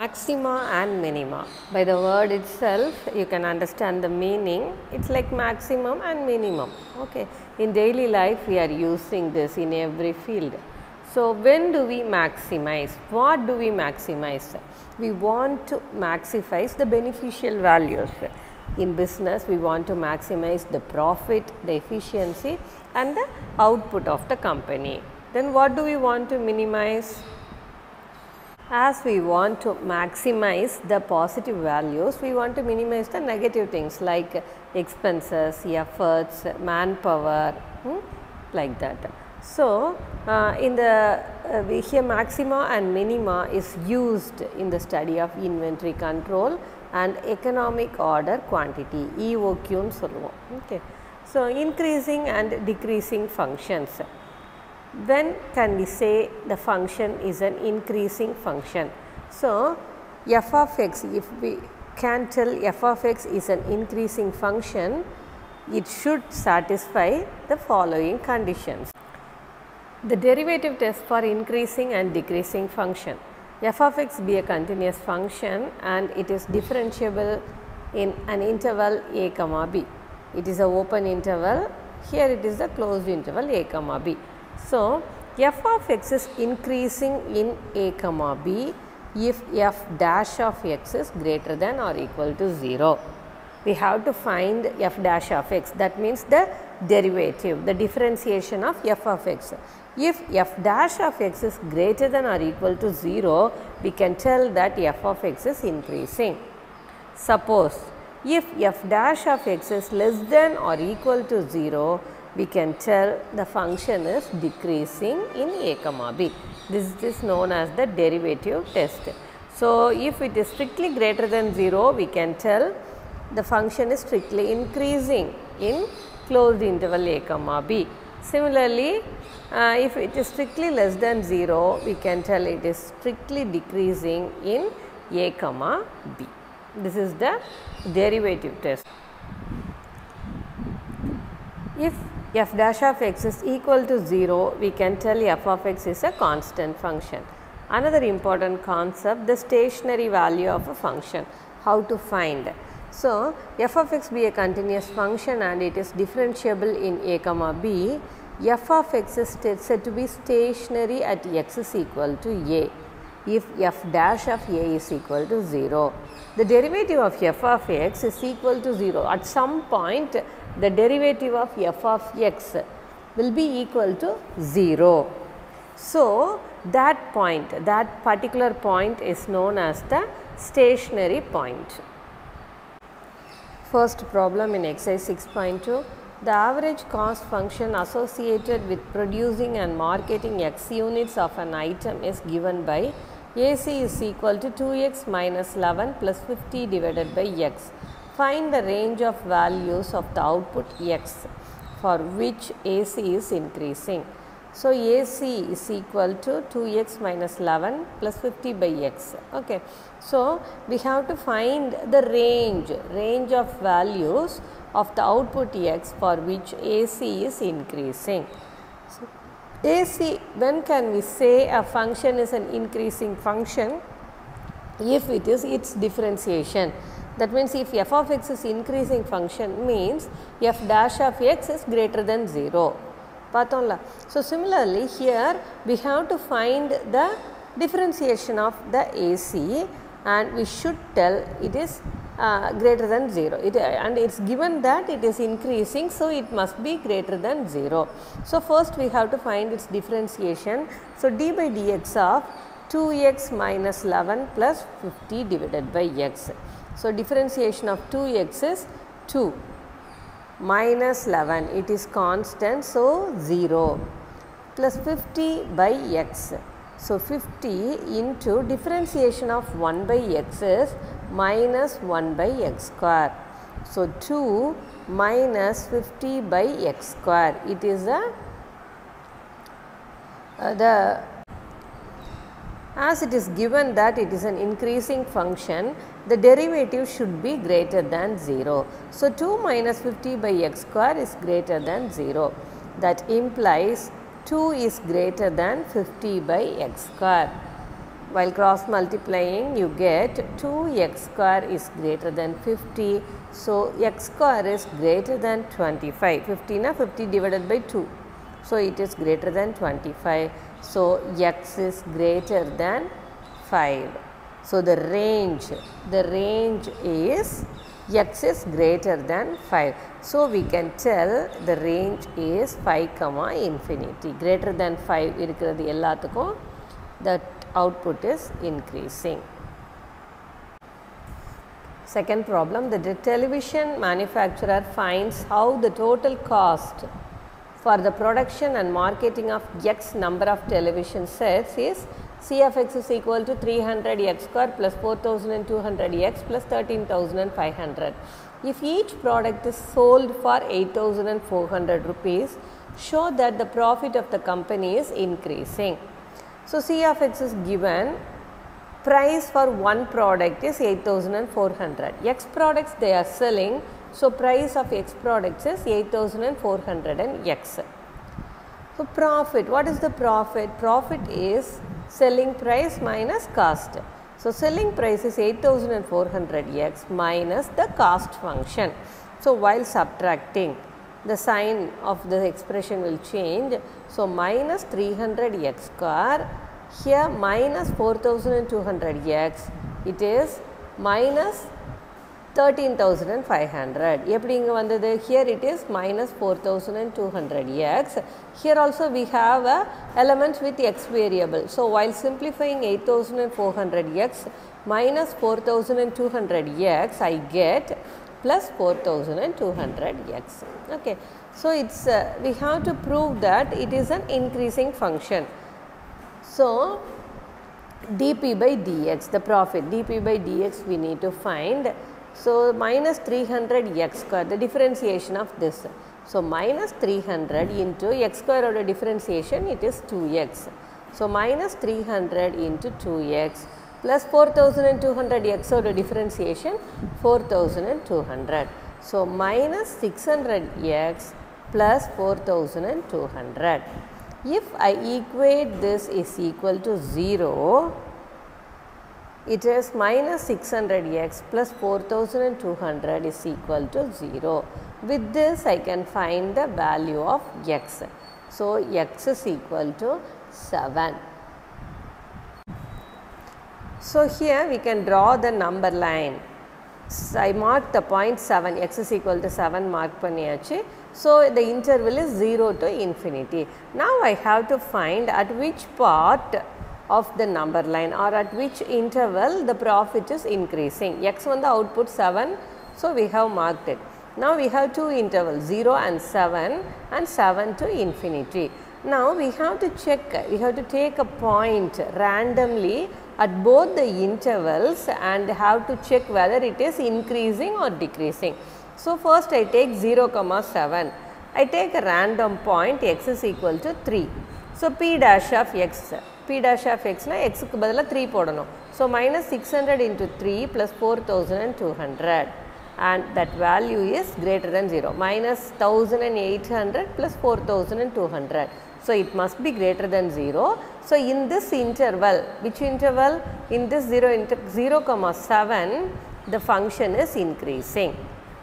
Maxima and minima. By the word itself, you can understand the meaning. It's like maximum and minimum. Okay. In daily life, we are using this in every field. So, when do we maximize? What do we maximize? We want to maximize the beneficial values. In business, we want to maximize the profit, the efficiency and the output of the company. Then what do we want to minimize? As we want to maximize the positive values, we want to minimize the negative things like expenses, efforts, manpower, like that. So, in the here maxima and minima is used in the study of inventory control and economic order quantity, EOQ nu solluvom. Okay. So, increasing and decreasing functions. When can we say the function is an increasing function? So, f of x, if we can tell f of x is an increasing function, it should satisfy the following conditions. The derivative test for increasing and decreasing function. F of x be a continuous function and it is differentiable in an interval a comma b. It is an open interval, here it is a closed interval a comma b. So, f of x is increasing in a comma b if f dash of x is greater than or equal to 0. We have to find f dash of x, that means the derivative, the differentiation of f of x. If f dash of x is greater than or equal to 0, we can tell that f of x is increasing. Suppose if f dash of x is less than or equal to 0, we can tell the function is decreasing in a comma b. This is known as the derivative test. So, if it is strictly greater than 0, we can tell the function is strictly increasing in closed interval a comma b. Similarly, if it is strictly less than 0, we can tell it is strictly decreasing in a comma b. This is the derivative test. If f dash of x is equal to 0, we can tell f of x is a constant function. Another important concept, the stationary value of a function, how to find. So, f of x be a continuous function and it is differentiable in a comma b, f of x is said to be stationary at x is equal to a if f dash of a is equal to 0. The derivative of f of x is equal to 0. At some point, the derivative of f of x will be equal to 0. So, that point, that particular point is known as the stationary point. First problem in exercise 6.2, the average cost function associated with producing and marketing x units of an item is given by AC is equal to 2x minus 11 plus 50 divided by x. Find the range of values of the output x for which AC is increasing. So, AC is equal to 2x minus 11 plus 50 by x. Okay. So, we have to find the range of values of the output x for which AC is increasing. So, AC, when can we say a function is an increasing function? If it is its differentiation. That means, if f of x is increasing function means f dash of x is greater than 0. So, similarly, here we have to find the differentiation of the AC and we should tell it is greater than 0 and it is given that it is increasing. So, it must be greater than 0. So, first we have to find its differentiation. So, d by dx of 2x minus 11 plus 50 divided by x. So, differentiation of 2x is 2 minus 11, it is constant. So, 0 plus 50 by x. So, 50 into differentiation of 1 by x is minus 1 by x square. So, 2 minus 50 by x square, it is as it is given that it is an increasing function, the derivative should be greater than 0. So, 2 minus 50 by x square is greater than 0. That implies 2 is greater than 50 by x square. while cross multiplying you get 2x square is greater than 50. So, x square is greater than 25. 50 na 50 divided by 2. So, it is greater than 25. So, x is greater than 5. So, the range is x is greater than 5. So, we can tell the range is 5 comma infinity. Greater than 5 irukkiradhu ellathukkum the output is increasing. Second problem, the television manufacturer finds how the total cost for the production and marketing of X number of television sets is C of x is equal to 300x square plus 4200x plus 13,500. If each product is sold for 8,400 rupees, show that the profit of the company is increasing. So, C of x is given, price for one product is 8,400. X products they are selling, so price of X products is 8,400 and X. So, profit, what is the profit? Profit is selling price minus cost. So, selling price is 8,400x minus the cost function. So, while subtracting, the sign of the expression will change. So, minus 300x square, here minus 4200x, it is minus 13,500. Here it is minus 4,200x. Here also we have a element with x variable. So, while simplifying 8,400x minus 4,200x, I get plus 4,200x. Okay. So, it's we have to prove that it is an increasing function. So, dp by dx, the profit dp by dx we need to find. So, minus 300x square, the differentiation of this. So, minus 300 into x square or the differentiation, it is 2x. So, minus 300 into 2x plus 4200x or the differentiation 4200. So, minus 600x plus 4200. If I equate this is equal to 0, it is minus 600x plus 4200 is equal to 0. With this I can find the value of x. So, x is equal to 7. So, here we can draw the number line. So, I mark the point 7, x is equal to 7 mark panniyachi. So, the interval is 0 to infinity. Now, I have to find at which part of the number line or at which interval the profit is increasing. X on the output 7, so we have marked it. Now, we have two intervals 0 and 7 to infinity. Now, we have to check, we have to take a point randomly at both the intervals and have to check whether it is increasing or decreasing. So, first I take 0, 7, I take a random point x is equal to 3. So, p dash of x na x ku badala 3 podanum. So, minus 600 into 3 plus 4200 and that value is greater than 0, minus 1800 plus 4200. So, it must be greater than 0. So, in this interval, which interval? In this 0, 7, the function is increasing.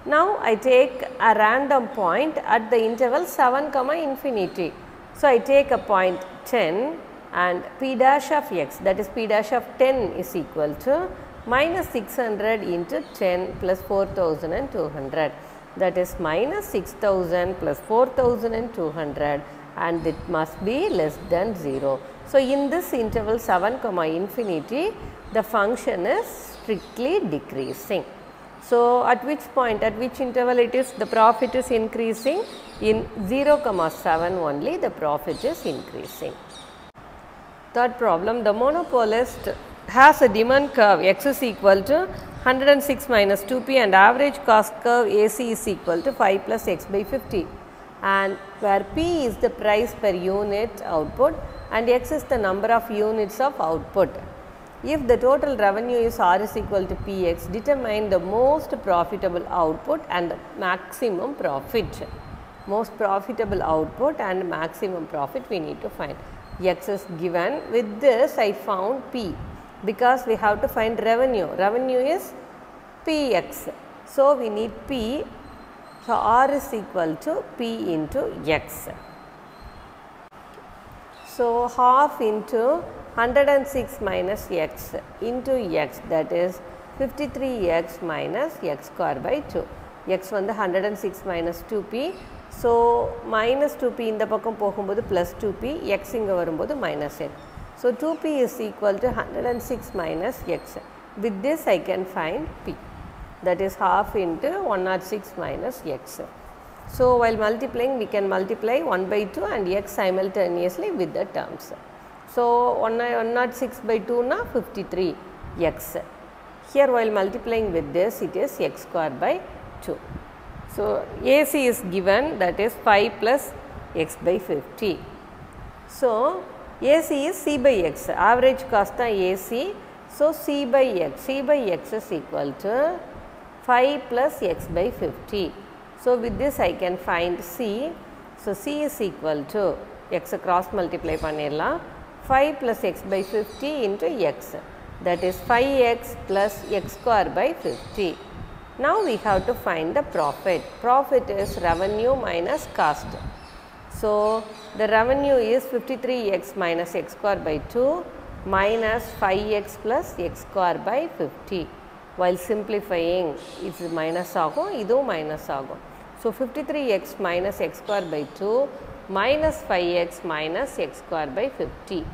Now, I take a random point at the interval 7, infinity. So, I take a point 10 and p dash of x, that is p dash of 10 is equal to minus 600 into 10 plus 4200, that is minus 6000 plus 4200 and it must be less than 0. So, in this interval 7, infinity, the function is strictly decreasing. So, at which point, at which interval it is, the profit is increasing? In 0, 7 only the profit is increasing. Third problem, the monopolist has a demand curve x is equal to 106 minus 2p and average cost curve AC is equal to 5 plus x by 50, and where p is the price per unit output and x is the number of units of output. If the total revenue is R is equal to Px, determine the most profitable output and maximum profit. Most profitable output and maximum profit we need to find. X is given. With this I found P. because we have to find revenue. Revenue is Px. So, we need P. So, R is equal to P into X. So, half into 106 minus X into X, that is 53X minus X square by 2. X வந்து 106 minus 2P. So, minus 2P இந்த பக்கம் போகும்போது plus 2P, X இங்க வரும்போது minus X. So, 2P is equal to 106 minus X. With this I can find P, that is half into 106 minus X. So, while multiplying we can multiply 1 by 2 and X simultaneously with the terms. So, 106 by 2 na 53X. Here while multiplying with this it is X square by 2. So, AC is given, that is 5 plus X by 50. So, AC is C by X, average cost AC. So, C by X is equal to 5 plus X by 50. So, with this I can find C. So, C is equal to X cross multiply pannirala 5 plus X by 50 into X, that is 5X plus X square by 50. Now, we have to find the profit. Profit is revenue minus cost. So, the revenue is 53X minus X square by 2 minus 5X plus X square by 50. While simplifying, it is minus agum, idu minus agum. So, 53X minus X square by 2 minus 5X minus X square by 50.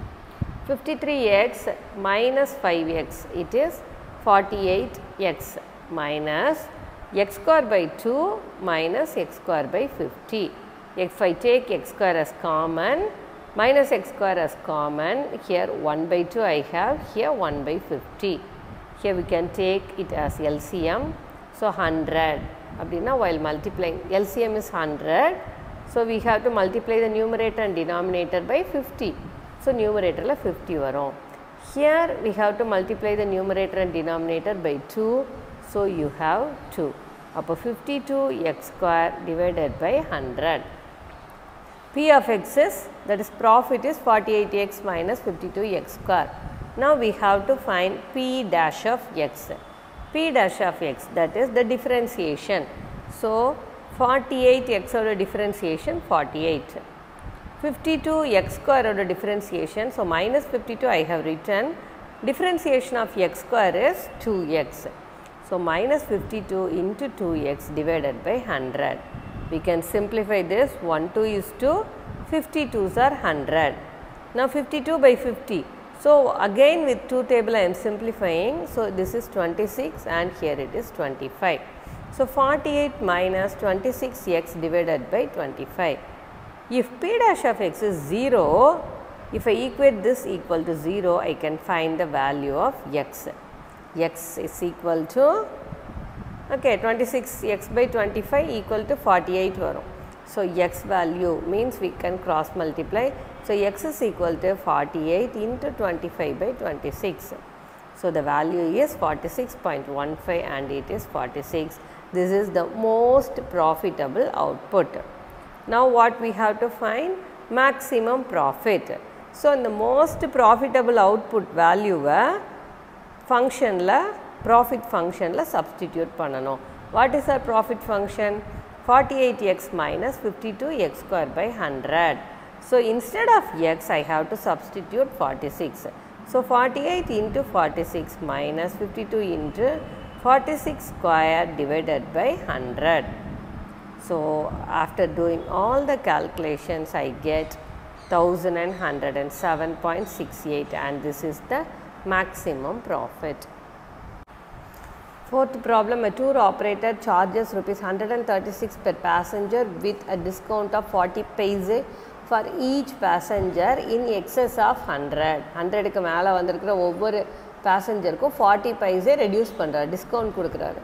53X minus 5X, it is 48X minus X square by 2 minus X square by 50. If I take X square as common, minus X square as common, here 1 by 2 I have, here 1 by 50. Here we can take it as LCM. So, 100. Abdina, while multiplying, LCM is 100. So, we have to multiply the numerator and denominator by 50. So, numerator la 50 varum. Here we have to multiply the numerator and denominator by 2. So, you have 2. Appo 52X square divided by 100. P of X is, that is profit is 48X minus 52X square. Now, we have to find P dash of X. P dash of X, that is the differentiation. So, 48X or differentiation 48. 52X square or differentiation. So, minus 52 I have written. Differentiation of X square is 2X. So, minus 52 into 2X divided by 100. We can simplify this, 1 2 is 2, 52s are 100. Now, 52 by 50. So, again with 2 table I am simplifying. So, this is 26 and here it is 25. So, 48 minus 26X divided by 25. If P dash of X is 0, if I equate this equal to 0, I can find the value of X. X is equal to, okay, 26X by 25 equal to 48 varum. So, X value means we can cross multiply. So, X is equal to 48 into 25 by 26. So, the value is 46.15 and it is 46. This is the most profitable output. Now, what we have to find? Maximum profit. So, in the most profitable output value function la, profit function la substitute panano. What is our profit function? 48X minus 52X square by 100. So, instead of X I have to substitute 46. So, 48 into 46 minus 52 into 46 square divided by 100. So, after doing all the calculations I get 1107.68 and this is the maximum profit. Fourth problem, a tour operator charges rupees 136 per passenger with a discount of 40 paise for each passenger in excess of 100. 100 க்கு மேல வந்திருக்கிற ஒவ்வொரு passengerக்கும் 40 paise reduce பண்றார், discount கொடுக்கிறார்.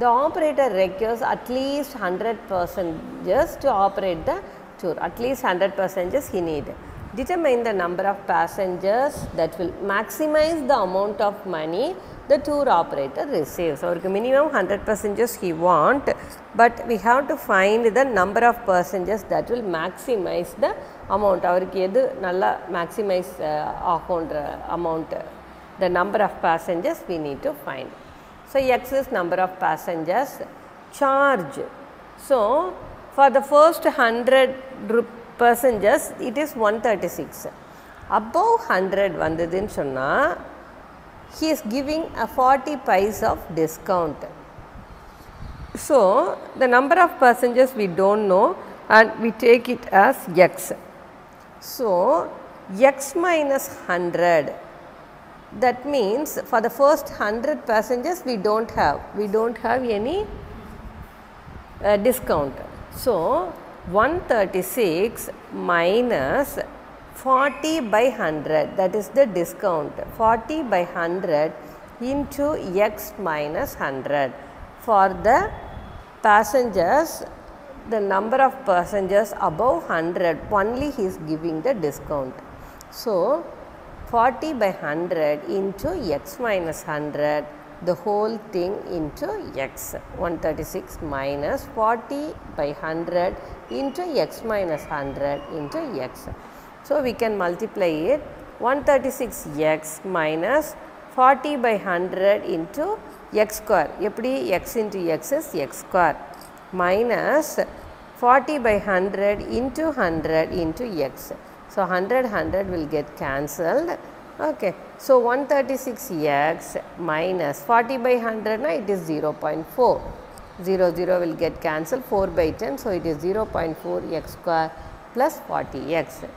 The operator requires at least 100 passengers to operate the tour. At least 100 passengers he need. Determine the number of passengers that will maximize the amount of money the tour operator receives. So, minimum 100 passengers he want, but we have to find the number of passengers that will maximize the amount. அவருக்கு எது நல்லா maximize ஆகுன்ற amount, the number of passengers we need to find. So, x is number of passengers. Charge. So, for the first 100 passengers, it is 136. Above 100 vandadun sonna, he is giving a 40 paise of discount. So, the number of passengers we do not know and we take it as x. So, x minus 100, that means for the first 100 passengers we do not have any discount. So, 136 minus 40 by 100, that is the discount, 40 by 100 into x minus 100. For the passengers, the number of passengers above 100, only he is giving the discount. So, 40 by 100 into x minus 100, the whole thing into x, 136 minus 40 by 100 into x minus 100 into x. So, we can multiply it, 136x minus 40 by 100 into x square, eppadi x into x is x square, minus 40 by 100 into 100 into x. So, 100 will get cancelled. Okay. So, 136x minus 40 by 100, na, it is 0.4, 0 will get cancelled, 4 by 10. So, it is 0.4 x square plus 40x.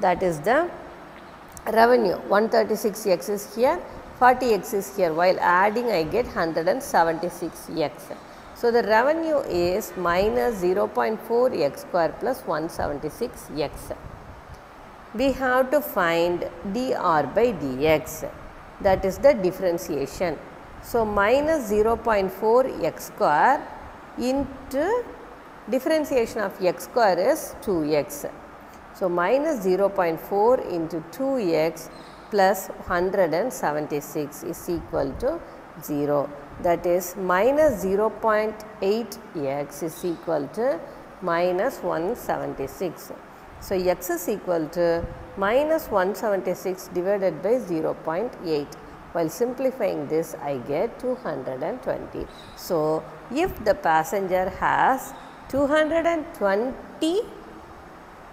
That is the revenue. 136x is here, 40x is here, while adding I get 176x. So, the revenue is minus 0.4 x square plus 176x. We have to find dr by dx, that is the differentiation. So, minus 0.4 x square into differentiation of x square is 2x. So, minus 0.4 into 2x plus 176 is equal to 0. That is minus 0.8x is equal to minus 176. So, x is equal to minus 176 divided by 0.8. While simplifying this, I get 220. So, if the passenger has 220,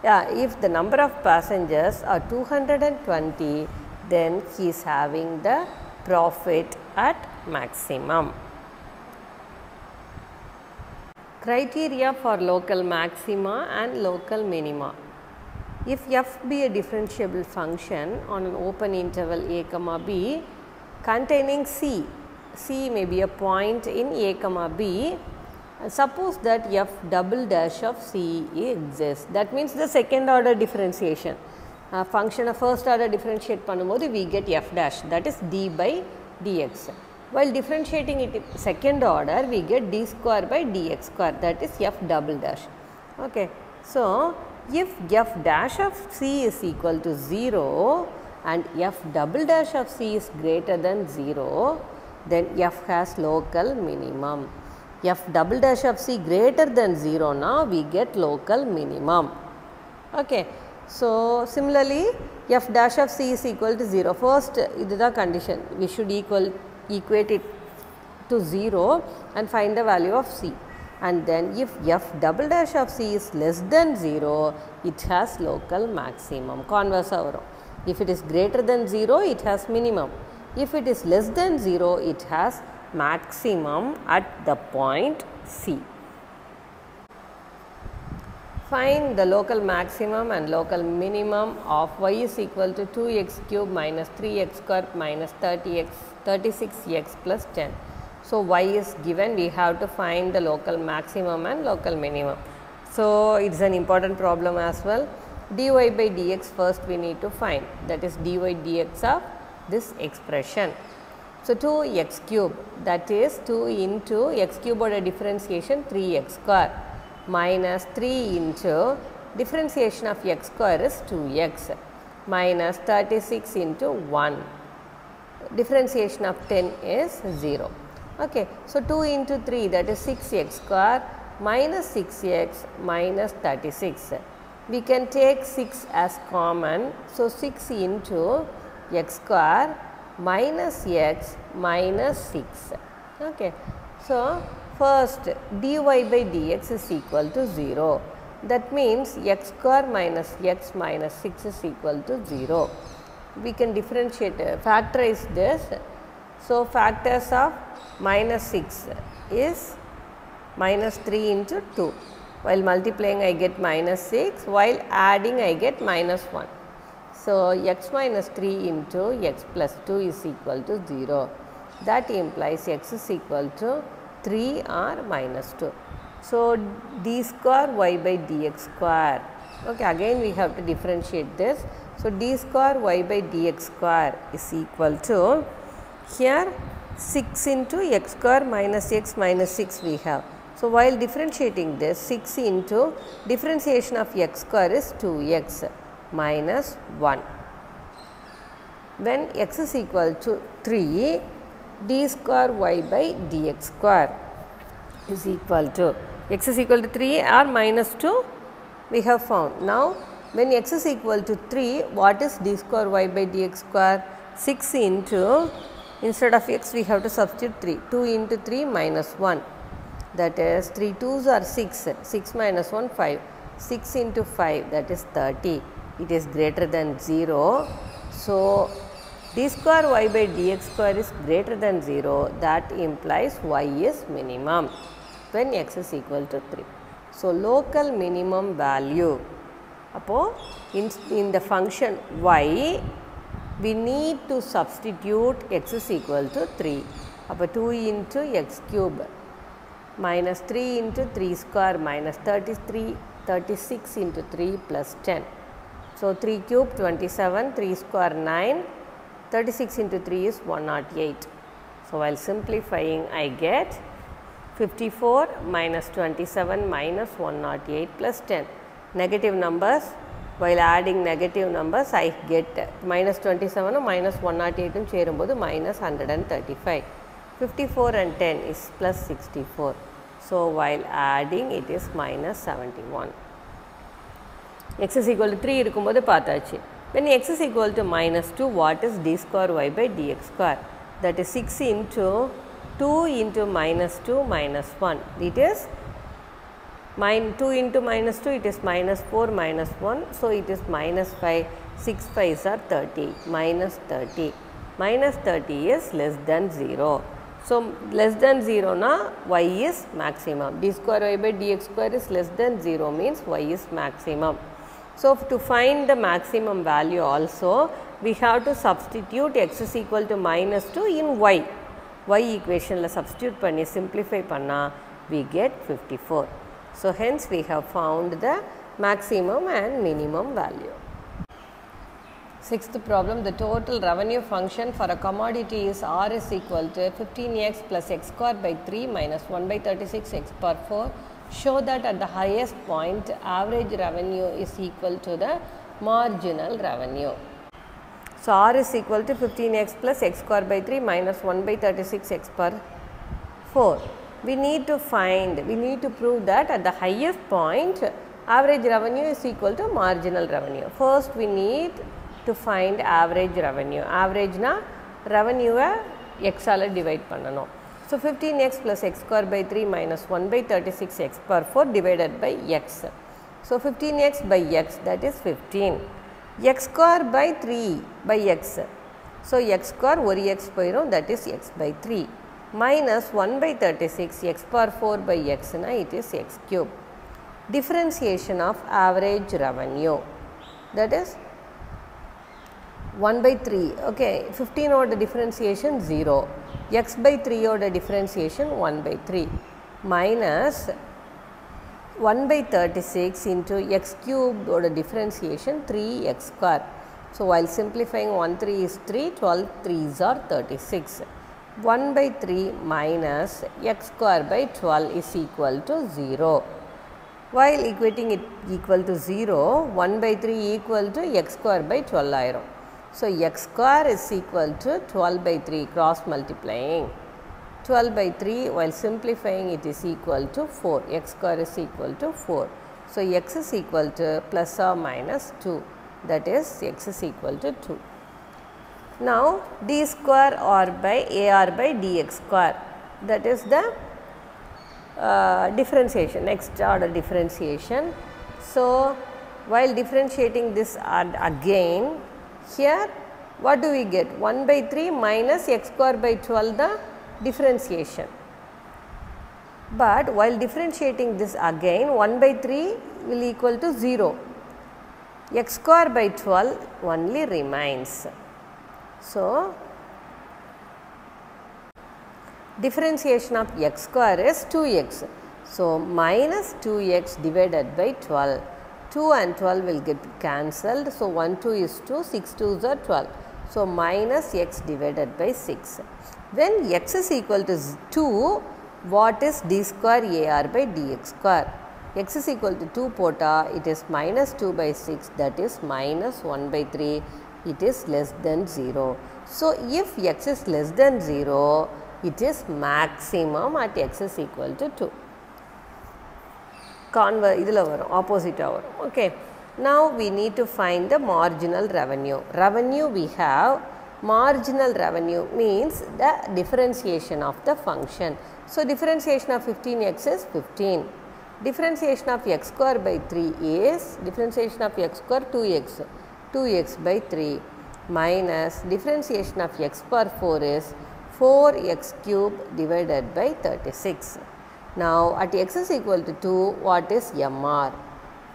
if the number of passengers are 220, then he is having the profit at maximum. Criteria for local maxima and local minima. If f be a differentiable function on an open interval a comma b containing c, c may be a point in a comma b, suppose that f double dash of c exists, that means the second order differentiation. Function of first order differentiate பண்ணும்போது we get f dash, that is d by dx. While differentiating it in second order, we get d square by dx square, that is f double dash. Okay. So, if f dash of c is equal to 0 and f double dash of c is greater than 0, then f has local minimum. F double dash of c greater than 0, now we get local minimum. Okay. So, similarly, f dash of c is equal to 0. First, this is the condition, we should equate it to 0 and find the value of c. And then if f double dash of c is less than 0, it has local maximum. Converse avarum. If it is greater than 0, it has minimum. If it is less than 0, it has maximum at the point c. Find the local maximum and local minimum of y is equal to 2x cube minus 3x square minus 36x plus 10. So, y is given, we have to find the local maximum and local minimum. So, it is an important problem as well. dy by dx first we need to find, that is dy dx of this expression. So, 2x cube, that is 2 into x cube order differentiation 3x square minus 3 into differentiation of x square is 2x minus 36 into 1, differentiation of 10 is 0. Okay. So, 2 into 3, that is 6x square minus 6x minus 36. We can take 6 as common. So, 6 into x square minus x minus 6. Okay. So, first dy by dx is equal to 0. That means x square minus x minus 6 is equal to 0. We can differentiate, factorize this. So, factors of minus 6 is minus 3 into 2. While multiplying I get minus 6, while adding I get minus 1. So, x minus 3 into x plus 2 is equal to 0. That implies x is equal to 3 or minus 2. So, d square y by dx square. Okay, again we have to differentiate this. So, d square y by dx square is equal to, here 6 into x square minus x minus 6 we have. So, while differentiating this, 6 into differentiation of x square is 2x minus 1. When x is equal to 3, d square y by dx square is equal to, x is equal to 3 or minus 2 we have found. Now, when x is equal to 3, what is d square y by dx square? 6 into, instead of x we have to substitute 3, 2 into 3 minus 1. That is 3 2s are 6, 6 minus 1 5, 6 into 5 that is 30, it is greater than 0. So, d square y by dx square is greater than 0, that implies y is minimum when x is equal to 3. So, local minimum value, in the function y we need to substitute x is equal to 3, 2 into x cube minus 3 into 3 square minus 36 into 3 plus 10. So, 3 cube 27, 3 square 9, 36 into 3 is 108. So, while simplifying I get 54 minus 27 minus 108 plus 10. Negative numbers, while adding negative numbers I get minus 27 or minus 108 minus 135. 54 and 10 is plus 64. So, while adding it is minus 71. X is equal to 3 irukumbodhu paathachi. When x is equal to minus 2, what is d square y by dx square? That is 6 into 2 into minus 2 minus 1. It is 2 into minus 2, it is minus 4 minus 1. So, it is minus 5, 6 5s are 30, minus 30. Minus 30 is less than 0. So, less than 0 na y is maximum. D square y by dx square is less than 0 means y is maximum. So, to find the maximum value also, we have to substitute x is equal to minus 2 in y. Y equation la substitute panni simplify panna we get 54. So, hence we have found the maximum and minimum value. Sixth problem, the total revenue function for a commodity is R is equal to 15x plus x square by 3 minus 1 by 36 x power 4. Show that at the highest point average revenue is equal to the marginal revenue. So, R is equal to 15x plus x square by 3 minus 1 by 36 x power 4. We need to prove that at the highest point average revenue is equal to marginal revenue. First, we need to find average revenue. Average na revenue x ala divide pannano. So, 15x plus x square by 3 minus 1 by 36 x power 4 divided by x. So, 15x by x, that is 15. X square by 3 by x. So, x square one x poirum, that is x by 3 minus 1 by 36 x power 4 by x na it is x cube. Differentiation of average revenue, that is 1 by 3, okay, 15 order differentiation 0, x by 3 order differentiation 1 by 3 minus 1 by 36 into x cube order differentiation 3x square. So, while simplifying 1 3 is 3, 12 3s are 36. 1 by 3 minus x square by 12 is equal to 0. While equating it equal to 0, 1 by 3 equal to x square by 12 iron. So, x square is equal to 12 by 3 cross multiplying. 12 by 3 while simplifying it is equal to 4, x square is equal to 4. So, x is equal to plus or minus 2, that is x is equal to 2. Now d square r by ar by dx square, that is the differentiation, next order differentiation. So, while differentiating this again, here what do we get? 1 by 3 minus x square by 12 the differentiation. But while differentiating this again, 1 by 3 will equal to 0, x square by 12 only remains. So, differentiation of x square is 2x. So, minus 2x divided by 12. 2 and 12 will get cancelled. So, 1 2 is 2, 6 2s are 12. So, minus x divided by 6. When x is equal to 2, what is d square ar by dx square? X is equal to 2 pota, it is minus 2 by 6, that is minus 1 by 3, it is less than 0. So, if x is less than 0, it is maximum at x is equal to 2. Opposite over. Okay. Now, we need to find the marginal revenue. Revenue we have, marginal revenue means the differentiation of the function. So, differentiation of 15x is 15. Differentiation of x square by 3 is differentiation of x square 2x, 2x by 3 minus differentiation of x power 4 is 4x cube divided by 36. Now, at x is equal to 2, what is MR?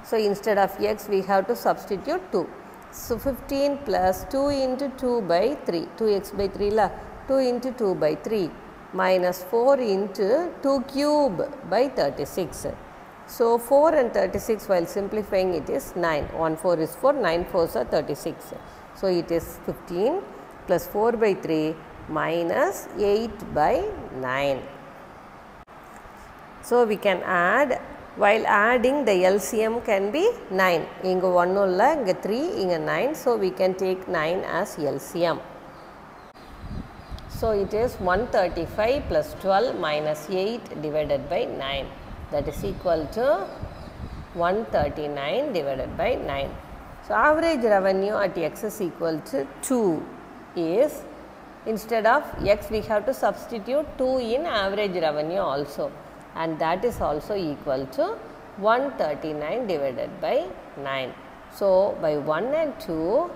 So, instead of x we have to substitute 2. So, 15 plus 2 into 2 by 3, 2x by 3 la, 2 into 2 by 3 minus 4 into 2 cube by 36. So, 4 and 36 while simplifying it is 9, 1 4 is 4, 9 4s are 36. So, it is 15 plus 4 by 3 minus 8 by 9. So, we can add, while adding the LCM can be 9, inga 1 ulla, inga 3, inga 9. So, we can take 9 as LCM. So, it is 135 plus 12 minus 8 divided by 9, that is equal to 139 divided by 9. So, average revenue at x is equal to 2 is, instead of x we have to substitute 2 in average revenue also, and that is also equal to 139 divided by 9. So, by 1 and 2,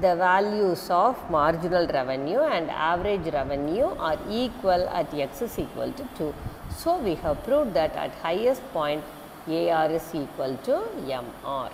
the values of marginal revenue and average revenue are equal at x is equal to 2. So, we have proved that at highest point AR is equal to MR.